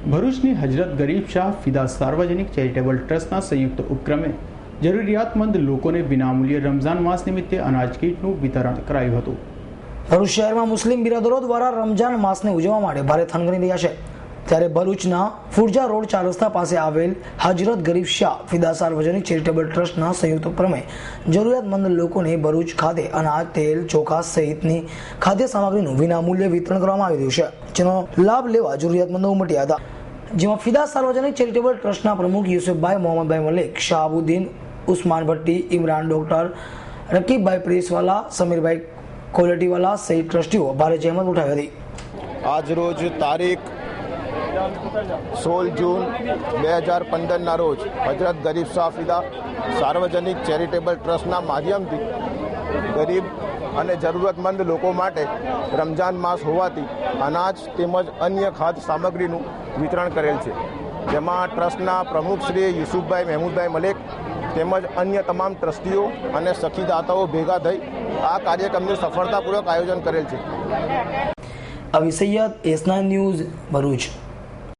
ભરૂચની હજરત ગરીબ શાહ ફિદા સાર્વજનિક ચેરિટેબલ ટ્રસ્ટના સંયુક્ત ઉપક્રમે જરૂરિયાતમંદ લોકોને વિનામૂલ્યે રમઝાન માસ નિમિત્તે અનાજ કીટનું વિતરણ કરાયું હતું। ભરૂચ શહેરમાં મુસ્લિમ બિરાદરો દ્વારા રમઝાન માસને ઉજવવા માટે ભારે થનગની રહ્યા છે, ત્યારે ભરૂચના ફુરજા રોડ 4 રસ્તા પાસે આવેલ હજરત ગરીબ શાહ ફિદા સાર્વજનિક ચેરિટેબલ ટ્રસ્ટના સંયુક્ત ઉપક્રમે જરૂરિયાતમંદ લોકોને ભરૂચ ખાતે અનાજ, તેલ, ચોખા સહિતની ખાદ્ય સામગ્રીનું વિનામૂલ્યે વિતરણ કરવામાં આવી રહ્યું છે, જેનો લાભ લેવા જરૂરિયાતમંદો ઉમટ્યા હતા। જેમાં ફિદા સાર્વજનિક ચેરિટેબલ ટ્રસ્ટના પ્રમુખ યુસુફભાઈ, મોહમ્મદભાઈ મલિક, શાહબુદ્દીન, ઉસ્માન ભટ્ટી, ઇમરાન, ડોક્ટર રકીબભાઈ પ્રેસવાલા, સમીરભાઈ કોલેટીવાલા સહિત ટ્રસ્ટીઓ ભારે જહેમત ઉઠાવી હતી। આજ રોજ તારીખ 16 જૂન 2015ના રોજ હજરત ગરીબ શાહ ફિદા સાર્વજનિક ચેરિટેબલ ટ્રસ્ટના માધ્યમથી ગરીબ અને જરૂરતમંદ લોકો માટે રમઝાન માસ હોવાથી અનાજ તેમજ અન્ય ખાદ્ય સામગ્રીનું વિતરણ કરેલ છે, જેમાં ટ્રસ્ટના પ્રમુખ શ્રી યુસુફભાઈ મહેમૂદભાઈ મલિક તેમજ અન્ય તમામ ટ્રસ્ટીઓ અને સખીદાતાઓ ભેગા થઈ આ કાર્યક્રમનું સફળતાપૂર્વક આયોજન કરેલ છે। અવી સૈયદ, S9 ન્યૂઝ, ભરૂચ।